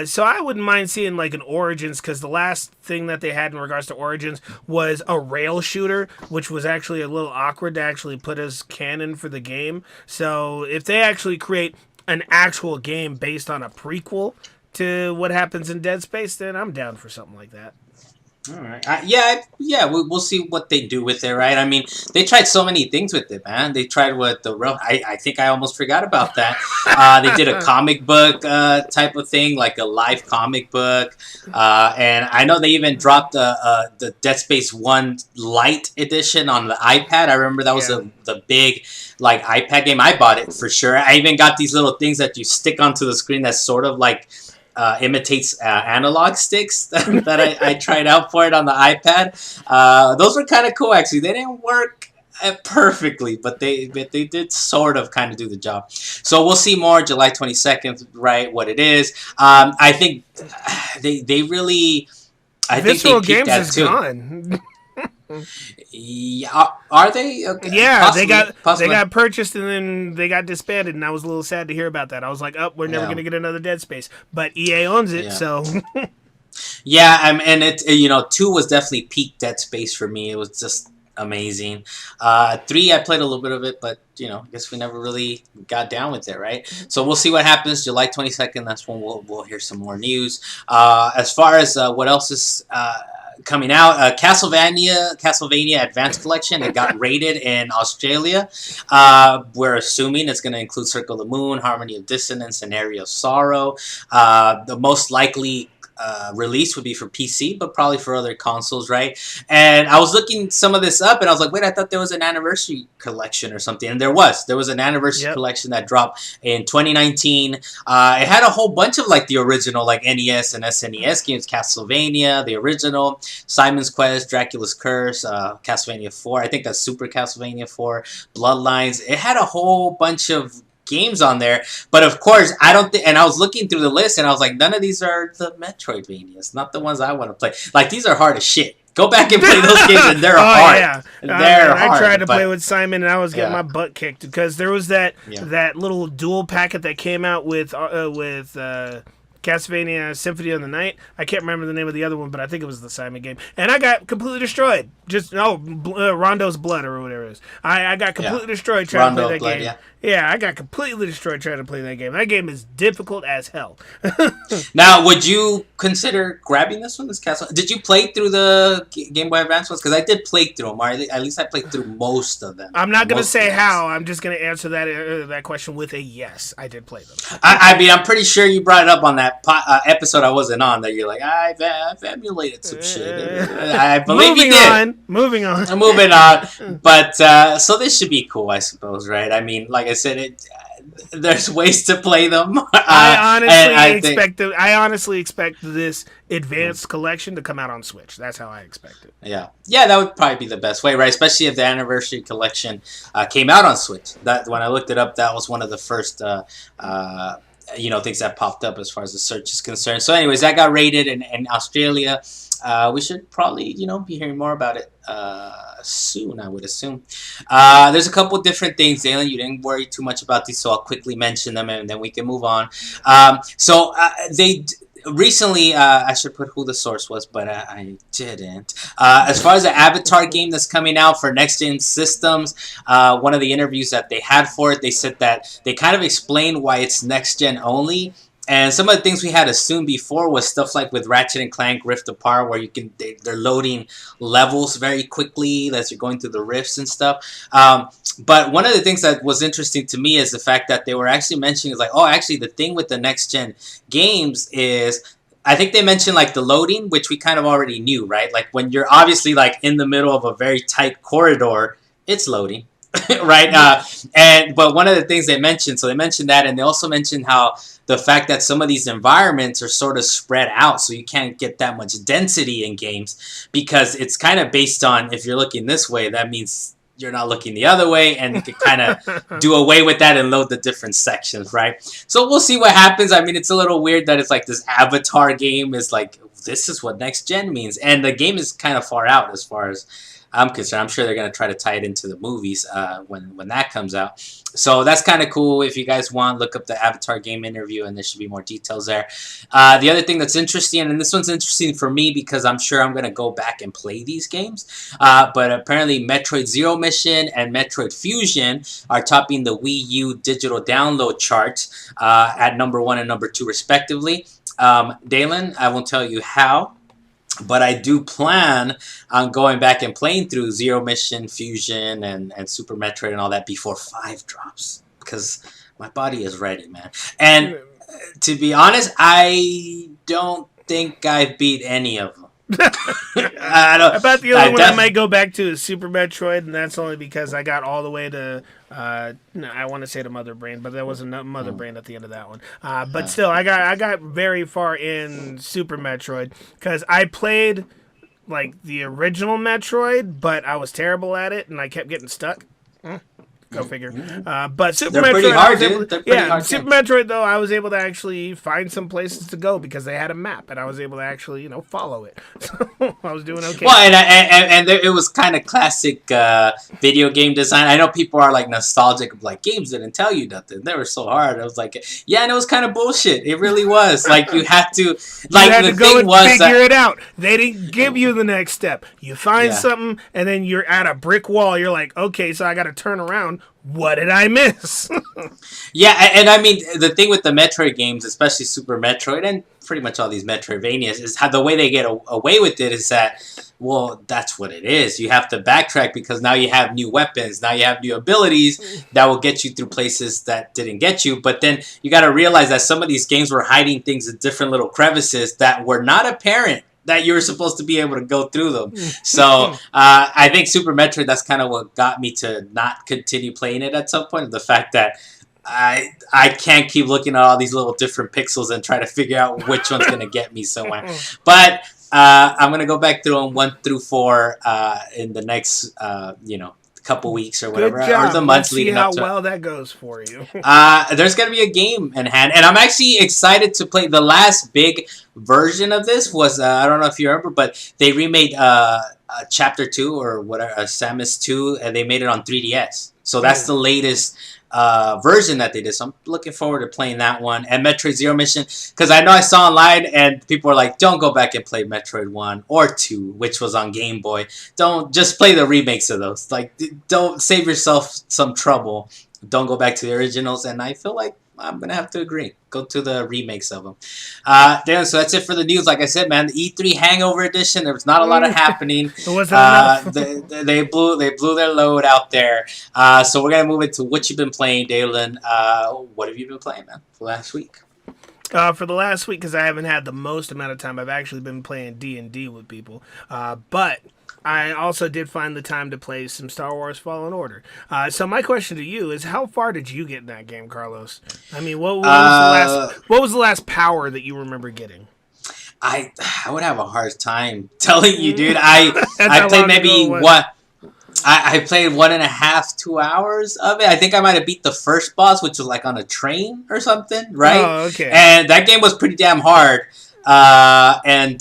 Speaker 3: So I wouldn't mind seeing like an Origins, because the last thing that they had in regards to Origins was a rail shooter, which was actually a little awkward to actually put as canon for the game. So if they actually create an actual game based on a prequel to what happens in Dead Space, then I'm down for something like that.
Speaker 2: All right. We'll see what they do with it, right? I mean, they tried so many things with it, man. They tried with the real. I think I almost forgot about that. They did a comic book type of thing, like a live comic book, and I know they even dropped the Dead Space 1 Lite edition on the iPad. I remember that was the big like iPad game. I bought it for sure. I even got these little things that you stick onto the screen that's sort of like imitates analog sticks that I tried out for it on the iPad. Those were kind of cool, actually. They didn't work perfectly, but they did sort of kind of do the job. So we'll see more July 22nd, right? What it is. I think they really. I
Speaker 3: Visceral
Speaker 2: think they peaked
Speaker 3: Games is
Speaker 2: too.
Speaker 3: Gone.
Speaker 2: Yeah, are they? Okay.
Speaker 3: Yeah,
Speaker 2: Possibly.
Speaker 3: they got purchased and then they got disbanded, and I was a little sad to hear about that. I was like, oh, we're never gonna get another Dead Space, but EA owns it, so.
Speaker 2: Yeah, and it 2 was definitely peak Dead Space for me. It was just amazing. 3, I played a little bit of it, but I guess we never really got down with it, right? So we'll see what happens. July 22nd, that's when we'll hear some more news. As far as what else is coming out, Castlevania Advanced Collection, it got rated in Australia. We're assuming it's going to include Circle of the Moon, Harmony of Dissonance, and Area of Sorrow. The most likely release would be for PC, but probably for other consoles, right? And I was looking some of this up, and I was like, wait, I thought there was an anniversary collection or something, and there was an anniversary collection that dropped in 2019. It had a whole bunch of like the original like NES and SNES games, Castlevania, the original, Simon's Quest, Dracula's Curse, Castlevania 4. I think that's Super Castlevania 4, Bloodlines. It had a whole bunch of games on there, but of course I don't think, and I was looking through the list and I was like, none of these are the Metroidvanias, not the ones I want to play. Like, these are hard as shit. Go back and play those games, and they're hard.
Speaker 3: Yeah.
Speaker 2: They're hard.
Speaker 3: I tried to play with Simon, and I was getting my butt kicked because there was that little dual packet that came out with Castlevania Symphony of the Night. I can't remember the name of the other one, but I think it was the Simon game. And I got completely destroyed. Rondo's Blood or whatever it is. I got completely destroyed trying to play that game. Yeah, I got completely destroyed trying to play that game. That game is difficult as hell.
Speaker 2: Now, would you consider grabbing this one, this Castle? Did you play through the Game Boy Advance ones? Because I did play through them, or at least I played through most of them.
Speaker 3: I'm not going to say how. I'm just going to answer that question with a yes. I did play them.
Speaker 2: I mean, I'm pretty sure you brought it up on that episode I wasn't on, that you're like, I've emulated some shit. I believe you did.
Speaker 3: Moving on.
Speaker 2: Moving on. But, so this should be cool, I suppose, right? I mean, like I said, there's ways to play them.
Speaker 3: I honestly expect this advanced collection to come out on Switch. That's how I expect it.
Speaker 2: Yeah, that would probably be the best way, right? Especially if the anniversary collection came out on Switch. That, when I looked it up, that was one of the first things that popped up as far as the search is concerned. So anyways, that got rated in Australia. We should probably, be hearing more about it soon, I would assume. There's a couple different things, Dalan. You didn't worry too much about these, so I'll quickly mention them and then we can move on. They recently, I should put who the source was, but I didn't. As far as the Avatar game that's coming out for next-gen systems, one of the interviews that they had for it, they said that they kind of explained why it's next-gen only. And some of the things we had assumed before was stuff like with Ratchet and Clank Rift Apart, where they're loading levels very quickly as you're going through the rifts and stuff. But one of the things that was interesting to me is the fact that they were actually mentioning, the thing with the next-gen games is, I think they mentioned like the loading, which we kind of already knew, right? Like when you're obviously like in the middle of a very tight corridor, it's loading. Right? But one of the things they mentioned that, and they also mentioned how the fact that some of these environments are sort of spread out, so you can't get that much density in games, because it's kind of based on, if you're looking this way, that means you're not looking the other way, and you can kind of do away with that and load the different sections, right? So we'll see what happens. I mean, it's a little weird that it's like this Avatar game is like, this is what next gen means, and the game is kind of far out as far as I'm concerned. I'm sure they're going to try to tie it into the movies when that comes out. So that's kind of cool. If you guys want, look up the Avatar game interview, and there should be more details there. The other thing that's interesting, and this one's interesting for me because I'm sure I'm going to go back and play these games, but apparently Metroid Zero Mission and Metroid Fusion are topping the Wii U digital download charts at number 1 and number 2 respectively. Dalan, I won't tell you how, But I do plan on going back and playing through Zero Mission, Fusion, and Super Metroid and all that before 5 drops. Because my body is ready, man. And to be honest, I don't think I beat any of them.
Speaker 3: About the only one I might go back to is Super Metroid, and that's only because I got all the way to I want to say the Mother Brain, but there was a Mother Brain at the end of that one. But still, I got very far in Super Metroid because I played like the original Metroid, but I was terrible at it, and I kept getting stuck. Go figure. But Super Metroid,
Speaker 2: pretty hard, dude. They're pretty hard
Speaker 3: Super Metroid though, I was able to actually find some places to go because they had a map, and I was able to actually, follow it. So I was doing okay.
Speaker 2: Well, and it was kind of classic video game design. I know people are like nostalgic of like games didn't tell you nothing. They were so hard. I was like, yeah, and it was kind of bullshit. It really was. Like you had to, like you had the to go
Speaker 3: thing was figure it out. They didn't give you the next step. You find something, and then you're at a brick wall. You're like, okay, so I got to turn around. What did I miss?
Speaker 2: Yeah, and I mean, the thing with the Metroid games, especially Super Metroid and pretty much all these Metroidvanias, is how the way they get away with it is that, well, that's what it is. You have to backtrack because now you have new weapons, now you have new abilities that will get you through places that didn't get you. But then you got to realize that some of these games were hiding things in different little crevices that were not apparent that you were supposed to be able to go through them. So I think Super Metroid, that's kind of what got me to not continue playing it at some point. The fact that I can't keep looking at all these little different pixels and try to figure out which one's going to get me somewhere. But I'm going to go back through them 1 through 4 in the next, couple weeks or whatever, or the months leading up to it.
Speaker 3: See how well that goes for you.
Speaker 2: There's going to be a game in hand, and I'm actually excited to play. The last big version of this was, I don't know if you remember, but they remade Chapter 2 or whatever, Samus 2, and they made it on 3DS. So that's the latest version that they did. So I'm looking forward to playing that one. And Metroid Zero Mission, because I know I saw online and people were like, don't go back and play Metroid 1 or 2, which was on Game Boy. Don't just play the remakes of those. Like, don't save yourself some trouble. Don't go back to the originals. And I feel like I'm going to have to agree. Go to the remakes of them. Damn, so that's it for the news. Like I said, man, the E3 Hangover Edition, there was not a lot of happening.
Speaker 3: It wasn't enough.
Speaker 2: They blew their load out there. So we're going to move into what you've been playing, Dalan. What have you been playing, man, for last week?
Speaker 3: For the last week, because I haven't had the most amount of time, I've actually been playing D&D with people. But I also did find the time to play some Star Wars Fallen Order. So my question to you is, how far did you get in that game, Carlos? I mean, what was the last power that you remember getting?
Speaker 2: I would have a hard time telling you, dude. I played maybe what. I played 1.5, 2 hours of it. I think I might have beat the first boss, which was like on a train or something, right?
Speaker 3: Oh, okay.
Speaker 2: And that game was pretty damn hard. I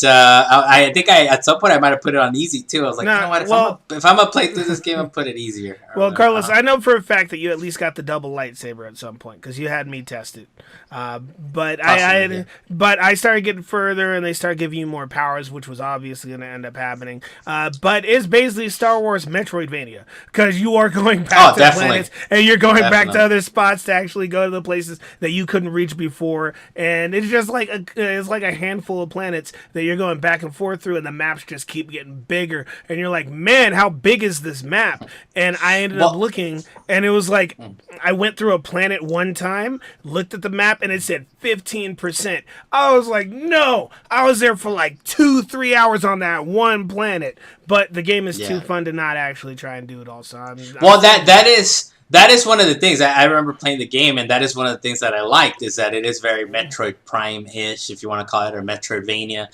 Speaker 2: think at some point I might have put it on easy too. I was like, you know what? If I'm gonna play through this game, I'll put it easier.
Speaker 3: Well, Carlos, I know for a fact that you at least got the double lightsaber at some point because you had me test it. But I started getting further, and they started giving you more powers, which was obviously going to end up happening. But it's basically Star Wars Metroidvania because you are going back to planets, and you're going back to other spots to actually go to the places that you couldn't reach before, and it's just like a handful of planets that you're going back and forth through, and the maps just keep getting bigger, and you're like, man, how big is this map? And I ended up looking, and it was like I went through a planet one time, looked at the map, and it said 15%. I was like, no, I was there for like 2-3 hours on that one planet, but the game is too fun to not actually try and do it all. So that is one of the things. I remember playing the game, and that is one of the things that I liked, is that it is very Metroid Prime-ish, if you want to call it, or Metroidvania.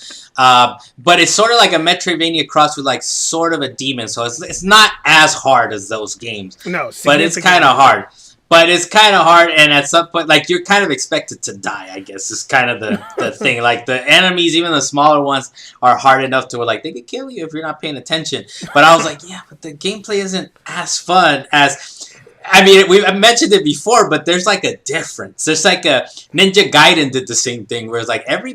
Speaker 3: But it's sort of like a Metroidvania cross with like sort of a demon, so it's not as hard as those games. No,
Speaker 2: but it's kind of hard. But it's kind of hard, and at some point, like, you're kind of expected to die, I guess, is kind of the thing. Like, the enemies, even the smaller ones, are hard enough to where, like, they could kill you if you're not paying attention. But I was like, yeah, but the gameplay isn't as fun as... I mean, I've mentioned it before, but there's, like, a difference. There's, like, a... Ninja Gaiden did the same thing, where it's like, every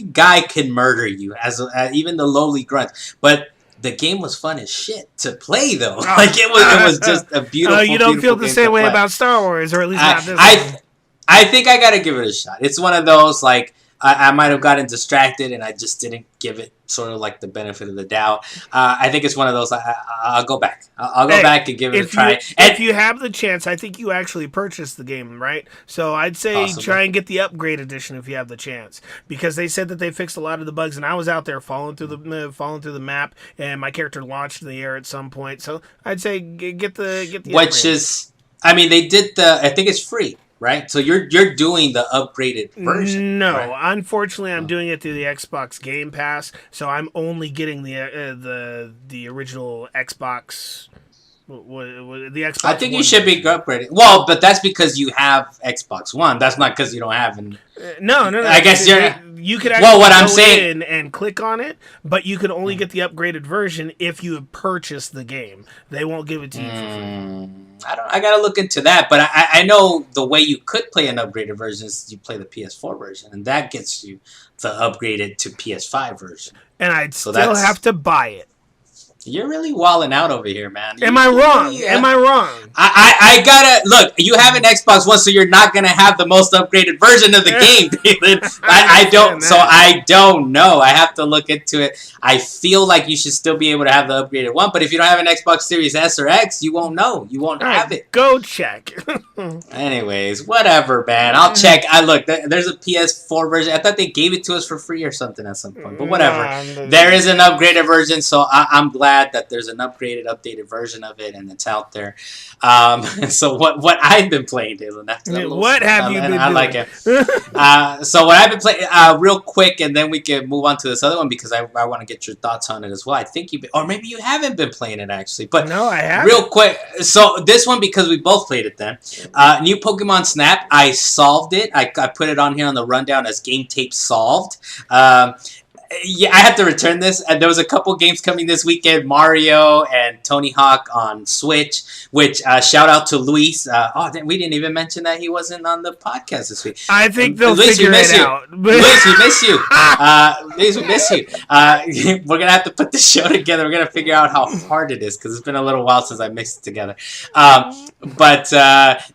Speaker 2: guy can murder you, as even the lowly grunts. But... the game was fun as shit to play, though. Like, it was just a beautiful.
Speaker 3: You don't feel the same way about Star Wars, or at least not this one.
Speaker 2: I think I gotta give it a shot. It's one of those, like, I might have gotten distracted and I just didn't give it sort of like the benefit of the doubt. I think it's one of those. I'll go back. I'll go back and give it a try.
Speaker 3: If you have the chance, I think you actually purchased the game, right? So I'd say try and get the upgrade edition if you have the chance, because they said that they fixed a lot of the bugs, and I was out there falling through the map, and my character launched in the air at some point. So I'd say get the
Speaker 2: which
Speaker 3: upgrade.
Speaker 2: Is, I mean, they did I think it's free. Right, so you're doing the upgraded version.
Speaker 3: No,
Speaker 2: right?
Speaker 3: Unfortunately, I'm doing it through the Xbox Game Pass, so I'm only getting the original Xbox. The Xbox.
Speaker 2: I think
Speaker 3: One
Speaker 2: you should be upgraded. Well, but that's because you have Xbox One. That's not because you don't have.
Speaker 3: No.
Speaker 2: I guess
Speaker 3: you could actually
Speaker 2: what I'm
Speaker 3: go
Speaker 2: saying
Speaker 3: in and click on it, but you can only get the upgraded version if you have purchased the game. They won't give it to you for free.
Speaker 2: I gotta look into that, but I know the way you could play an upgraded version is you play the PS4 version, and that gets you the upgraded to PS5 version.
Speaker 3: And I'd still have to buy it.
Speaker 2: You're really walling out over here, man.
Speaker 3: Am I wrong? Am I wrong?
Speaker 2: I gotta look. You have an Xbox One, so you're not gonna have the most upgraded version of the game, David. I don't. So I don't know. I have to look into it. I feel like you should still be able to have the upgraded one, but if you don't have an Xbox Series S or X, you won't know. You won't have it.
Speaker 3: Go check.
Speaker 2: Anyways, whatever, man. I'll check. Look. There's a PS4 version. I thought they gave it to us for free or something at some point, but whatever. There is an upgraded version, so I'm glad that there's an updated version of it and it's out there. So what I've been playing, Dylan.
Speaker 3: What have you been doing?
Speaker 2: I like it. So what I've been playing, real quick, and then we can move on to this other one because I want to get your thoughts on it as well. I think or maybe you haven't been playing it actually, but
Speaker 3: no, I haven't.
Speaker 2: Real quick, so this one because we both played it then. New Pokemon Snap. I solved it. I put it on here on the rundown as game tape solved. Yeah, I have to return this. And there was a couple games coming this weekend, Mario and Tony Hawk on Switch, which shout out to Luis. We didn't even mention that he wasn't on the podcast this week.
Speaker 3: I think they'll figure it out.
Speaker 2: Luis, we miss you. Luis, we miss you. We're going to have to put the show together. We're going to figure out how hard it is because it's been a little while since I mixed it together.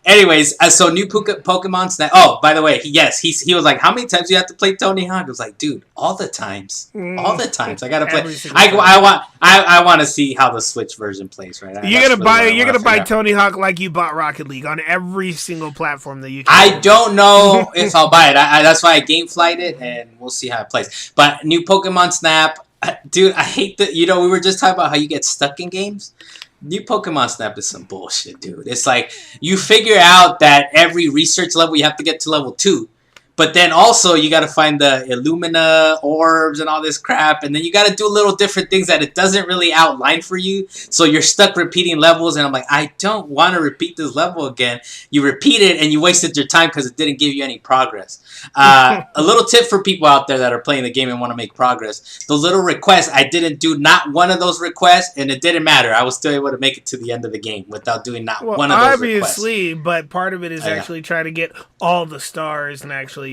Speaker 2: Anyways, so new Pokemon Snap. Oh, by the way, he was like, how many times do you have to play Tony Hawk? I was like, dude, all the times. All the times I gotta play. I want to see how the Switch version plays. Right?
Speaker 3: You're gonna buy Tony Hawk like you bought Rocket League on every single platform that you can.
Speaker 2: I don't know if I'll buy it. That's why I GameFlight it, and we'll see how it plays. But new Pokemon Snap, dude. I hate that. We were just talking about how you get stuck in games. New Pokemon Snap is some bullshit, dude. It's like you figure out that every research level you have to get to level 2. But then also you got to find the Illumina orbs and all this crap. And then you got to do little different things that it doesn't really outline for you. So you're stuck repeating levels. And I'm like, I don't want to repeat this level again. You repeat it and you wasted your time because it didn't give you any progress. A little tip for people out there that are playing the game and want to make progress. The little requests, I didn't do not one of those requests. And it didn't matter. I was still able to make it to the end of the game without doing one of those requests.
Speaker 3: Obviously, but part of it is actually trying to get all the stars and actually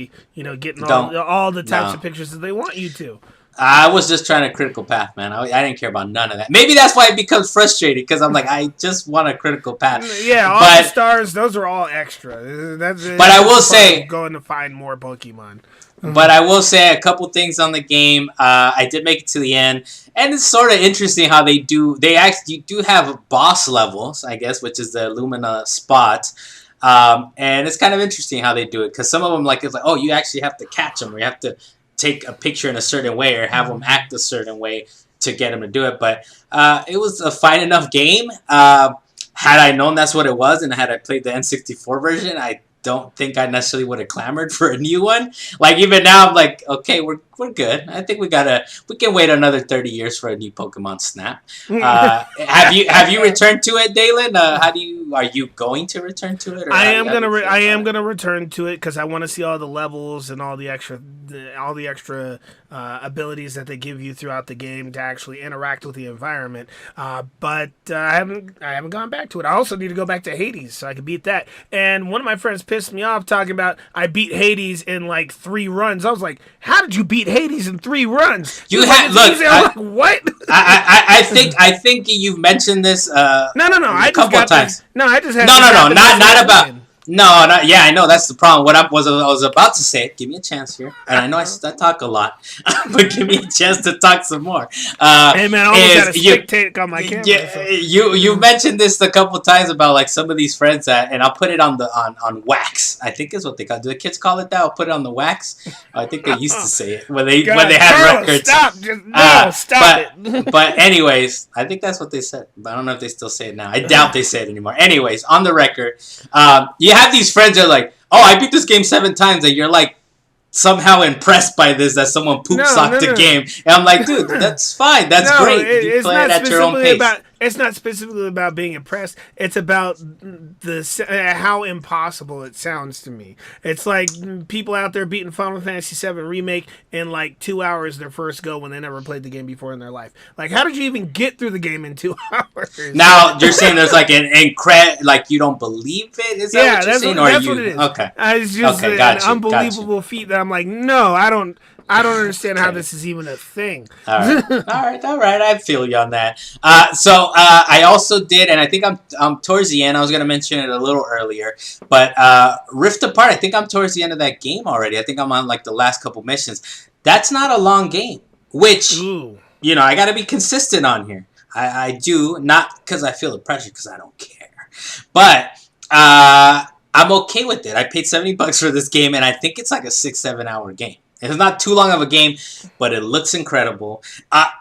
Speaker 3: getting all the types of pictures that they want you to.
Speaker 2: I was just trying a critical path, man. I didn't care about none of that. Maybe that's why it becomes frustrating, because I'm like, I just want a critical path.
Speaker 3: Yeah, all the stars, those are all extra. But
Speaker 2: I will say,
Speaker 3: going to find more Pokemon.
Speaker 2: But I will say a couple things on the game. I did make it to the end, and it's sort of interesting how they do. They actually do have boss levels, I guess, which is the Lumina spot. And it's kind of interesting how they do it, because some of them it's like, oh, you actually have to catch them, or you have to take a picture in a certain way, or have them act a certain way to get them to do it. But it was a fine enough game. Had I known that's what it was, and had I played the N64 version, I don't think I necessarily would have clamored for a new one. Like, even now, I'm like, okay, we're good. I think we can wait another 30 years for a new Pokemon Snap. Have you returned to it, Dalan? Are you going to return to it? Or
Speaker 3: I am gonna return to it because I want to see all the levels and all the extra abilities that they give you throughout the game to actually interact with the environment. But I haven't gone back to it. I also need to go back to Hades so I can beat that. And one of my friends pissed me off talking about I beat Hades in 3 runs. I was like, how did you beat Hades in 3 runs? What?
Speaker 2: I think you've mentioned this.
Speaker 3: No.
Speaker 2: A couple of times.
Speaker 3: I just had.
Speaker 2: No. Not about. No, not, yeah, I know that's the problem. What I was about to say. Give me a chance here, and I know I talk a lot, but give me a chance to talk some more.
Speaker 3: Hey man, I almost had a stick take on my camera.
Speaker 2: You mentioned this a couple times about like some of these friends that, and I'll put it on the on wax. I think is what they call. Do the kids call it that? I'll put it on the wax. I think they used to say it when they had records.
Speaker 3: Stop! Stop it.
Speaker 2: But anyways, I think that's what they said. But I don't know if they still say it now. I doubt they say it anymore. Anyways, on the record, you have these friends that are like, oh, I beat this game 7 times, and you're like somehow impressed by this that someone poop-socked the game. And I'm like, dude, that's fine. That's great. You play it at your own pace.
Speaker 3: It's not specifically about being impressed. It's about how impossible it sounds to me. It's like people out there beating Final Fantasy VII Remake in like 2 hours their first go when they never played the game before in their life. Like, how did you even get through the game in 2 hours?
Speaker 2: Now, you're saying there's like like you don't believe it? Is that what you're saying?
Speaker 3: That's what it is.
Speaker 2: Okay.
Speaker 3: It's just an unbelievable feat that I'm like, no, I don't understand how this is even a thing.
Speaker 2: All right. I feel you on that. So I also did, and I think I'm towards the end. I was going to mention it a little earlier, but Rift Apart, I think I'm towards the end of that game already. I think I'm on like the last couple missions. That's not a long game, which, you know, I got to be consistent on here. I do, not because I feel the pressure, because I don't care. But I'm okay with it. I paid $70 for this game, and I think it's like a 6-7 hour game. It's not too long of a game, but it looks incredible.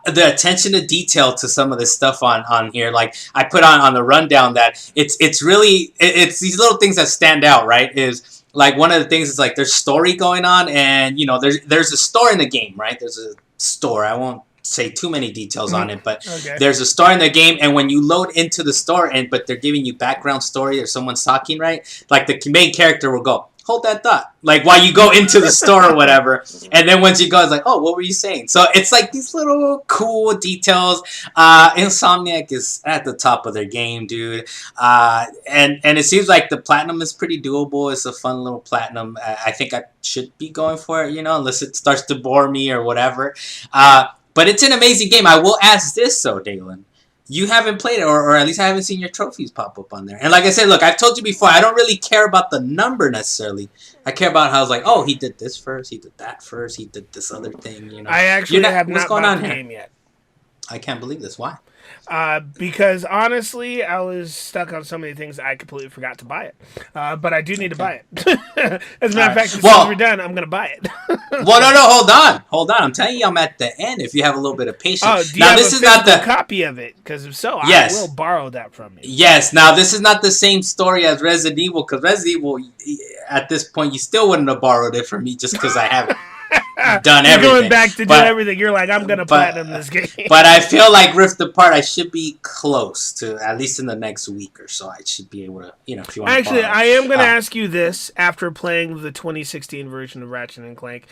Speaker 2: The attention to detail to some of this stuff on here, like I put on the rundown, that it's really these little things that stand out, right? Is like one of the things is like there's story going on, and you know there's a store in the game, right? There's a store. I won't say too many details on it, but there's a store in the game, and when you load into the store, but they're giving you background story or someone's talking, right? Like the main character will go, hold that thought, like while you go into the store or whatever, and then once you go, it's like, oh, what were you saying? So it's like these little cool details. Insomniac is at the top of their game, dude, and it seems like the platinum is pretty doable. It's a fun little platinum. I think I should be going for it, you know, unless it starts to bore me or whatever. But it's an amazing game. I will ask this though, Dalan. You haven't played it, or at least I haven't seen your trophies pop up on there. And like I said, look, I've told you before, I don't really care about the number necessarily. I care about how it's like, oh, he did this first, he did that first, he did this other thing, you know.
Speaker 3: I actually have not bought the game yet.
Speaker 2: I can't believe this. Why?
Speaker 3: Because honestly, I was stuck on so many things I completely forgot to buy it. But I do need to buy it. As a matter of fact, as soon as we're done, I'm going to buy it.
Speaker 2: Well, no, hold on. I'm telling you, I'm at the end. If you have a little bit of patience.
Speaker 3: Oh, do you have this is not the copy of it? Because if so, I will borrow that from you.
Speaker 2: Yes. Now, this is not the same story as Resident Evil, because Resident Evil, at this point, you still wouldn't have borrowed it from me just because I haven't done everything.
Speaker 3: You're going back to do everything. You're like, I'm going to platinum this game.
Speaker 2: But I feel like Rift Apart, I should be close to, at least in the next week or so, I should be able to, you know, if you want
Speaker 3: Actually, I am going to ask you this after playing the 2016 version of Ratchet and Clank.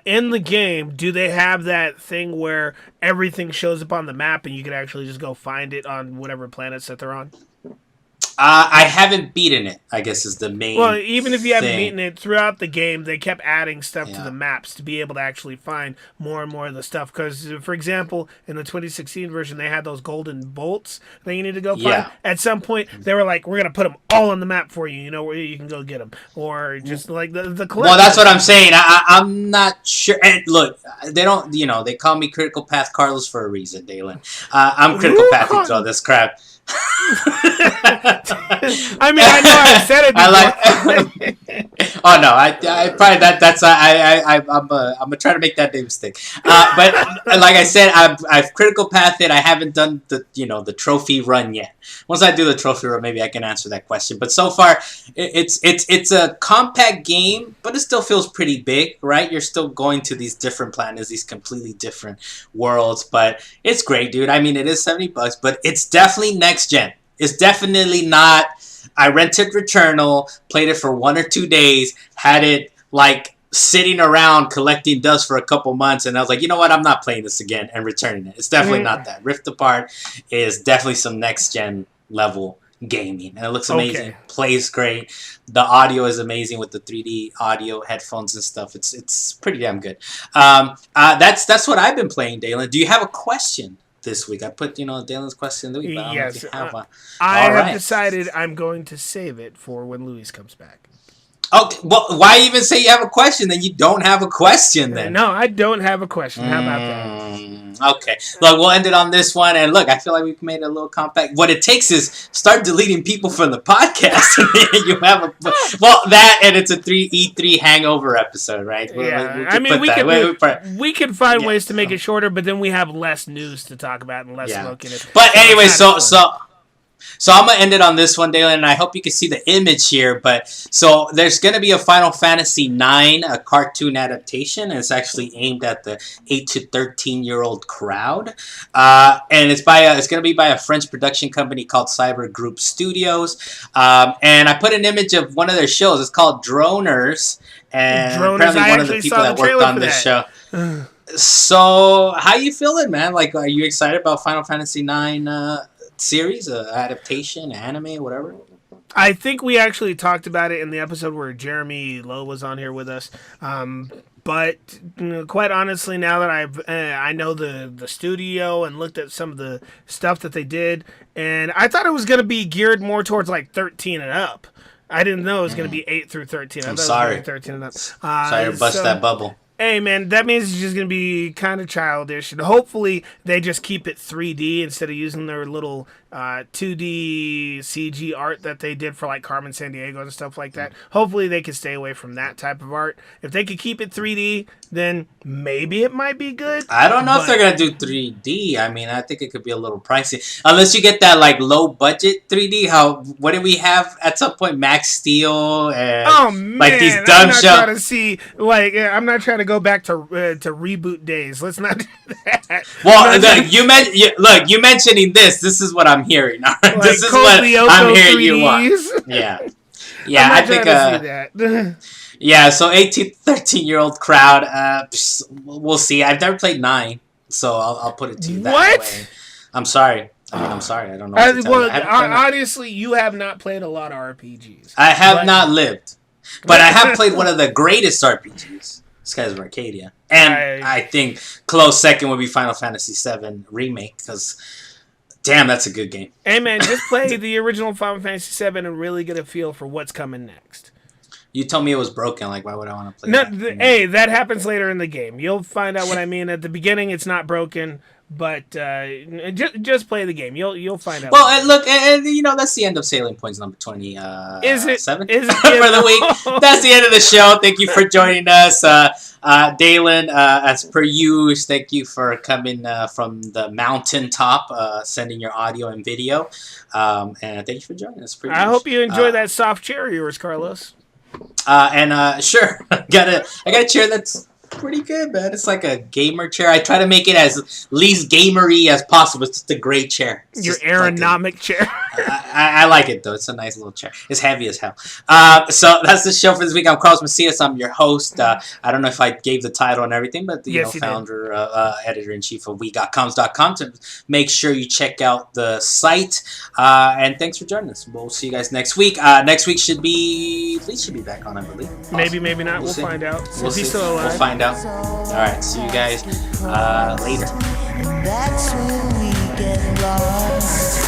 Speaker 3: In the game, do they have that thing where everything shows up on the map and you can actually just go find it on whatever planets that they're on?
Speaker 2: I haven't beaten it, I guess is the main
Speaker 3: Well, even if you haven't beaten it, throughout the game, they kept adding stuff to the maps to be able to actually find more and more of the stuff. Because, for example, in the 2016 version, they had those golden bolts that you need to go find. At some point, they were like, we're going to put them all on the map for you, you know, where you can go get them. Or just like the
Speaker 2: Well, that's what I'm saying. I'm not sure. And look, they don't, you know, they call me Critical Path Carlos for a reason, Dalan. I'm Critical Pathing through all this crap.
Speaker 3: I mean, I know I said it before.
Speaker 2: Oh no, I probably that's I'm gonna try to make that name stick. But like I said, I've critical pathed it. I haven't done the trophy run yet. Once I do the trophy run, maybe I can answer that question. But so far, it's a compact game, but it still feels pretty big, right? You're still going to these different planets, these completely different worlds, but it's great, dude. I mean, it is $70, but it's definitely next gen. It's definitely not. I rented Returnal, played it for 1 or 2 days, had it like sitting around collecting dust for a couple months, and I was like, you know what? I'm not playing this again and returning it. It's definitely not that. Rift Apart is definitely some next gen level gaming, and it looks amazing. Plays great. The audio is amazing with the 3D audio headphones and stuff. It's pretty damn good. That's what I've been playing, Dalan. Do you have a question this week. I put, Dalen's question of the week. But
Speaker 3: yes.
Speaker 2: I
Speaker 3: have decided I'm going to save it for when Luis comes back.
Speaker 2: Okay, well, why even say you have a question? Then you don't have a question. Then
Speaker 3: no, I don't have a question. How about that?
Speaker 2: Okay, look, we'll end it on this one. And look, I feel like we've made it a little compact. What it takes is start deleting people from the podcast, and you have that, and it's a E3 hangover episode, right?
Speaker 3: We can find ways to make it shorter, but then we have less news to talk about and less smoking.
Speaker 2: But anyway, So I'm going to end it on this one, Dalan, and I hope you can see the image here. But so there's going to be a Final Fantasy IX, a cartoon adaptation, and it's actually aimed at the 8 to 13-year-old crowd. And it's going to be by a French production company called Cyber Group Studios. And I put an image of one of their shows. It's called Droners. And apparently one of the people that worked on this show. So how you feeling, man? Like, are you excited about Final Fantasy IX series, adaptation, anime, whatever?
Speaker 3: I think we actually talked about it in the episode where Jeremy Lowe was on here with us. But quite honestly, now that I know the studio and looked at some of the stuff that they did, and I thought it was going to be geared more towards like 13 and up. I didn't know it was going to be 8 through 13.
Speaker 2: I'm sorry.
Speaker 3: 13 and up.
Speaker 2: Sorry to bust that bubble.
Speaker 3: Hey, man, that means it's just going to be kind of childish. And hopefully they just keep it 3D instead of using their little 2D CG art that they did for, like, Carmen Sandiego and stuff like that. Hopefully they can stay away from that type of art. If they could keep it 3D, then maybe it might be good.
Speaker 2: I don't know if they're going to do 3D. I mean, I think it could be a little pricey. Unless you get that, like, low-budget 3D. What did we have at some point? Max Steel and, like, these dumb shows.
Speaker 3: I'm not trying to go back to reboot days. Let's not do that.
Speaker 2: Well, you mentioning this is what I'm hearing. Like this is what I'm hearing you want. Yeah. I think yeah, so 18 13-year-old crowd, we'll see. I've never played 9, so I'll put it to you that way. I'm sorry. I'm sorry. I don't know.
Speaker 3: Honestly, you have not played a lot of RPGs.
Speaker 2: I have not lived. But I have played one of the greatest RPGs. Skies of Arcadia. And I think close second would be Final Fantasy VII Remake, because damn, that's a good game.
Speaker 3: Hey, man, just play the original Final Fantasy VII and really get a feel for what's coming next.
Speaker 2: You told me it was broken. Like, why would I want to play that?
Speaker 3: Hey, that happens later in the game. You'll find out what I mean. At the beginning, it's not broken, but just play the game. You'll find out.
Speaker 2: Well, and look, and that's the end of Salient Points number 27.
Speaker 3: Is it
Speaker 2: for the week? That's the end of the show. Thank you for joining us. Dalan, as per usual, thank you for coming from the mountaintop, sending your audio and video. And thank you for joining us.
Speaker 3: I hope you enjoy that soft chair of yours, Carlos.
Speaker 2: Sure. I got a chair that's pretty good, man. It's like a gamer chair. I try to make it as least gamery as possible. It's just a great chair. It's
Speaker 3: your aerodynamic chair.
Speaker 2: I like it, though. It's a nice little chair. It's heavy as hell. So that's the show for this week. I'm Carlos Macias. I'm your host. I don't know if I gave the title and everything, but founder, editor-in-chief of WeGotComs.com. To make sure you check out the site. And thanks for joining us. We'll see you guys next week. Next week Lee should be back on, I believe. Awesome.
Speaker 3: Maybe not. We'll find out.
Speaker 2: We'll see.
Speaker 3: Still alive.
Speaker 2: We'll find out. All right. See you guys later.
Speaker 4: And that's when we get lost.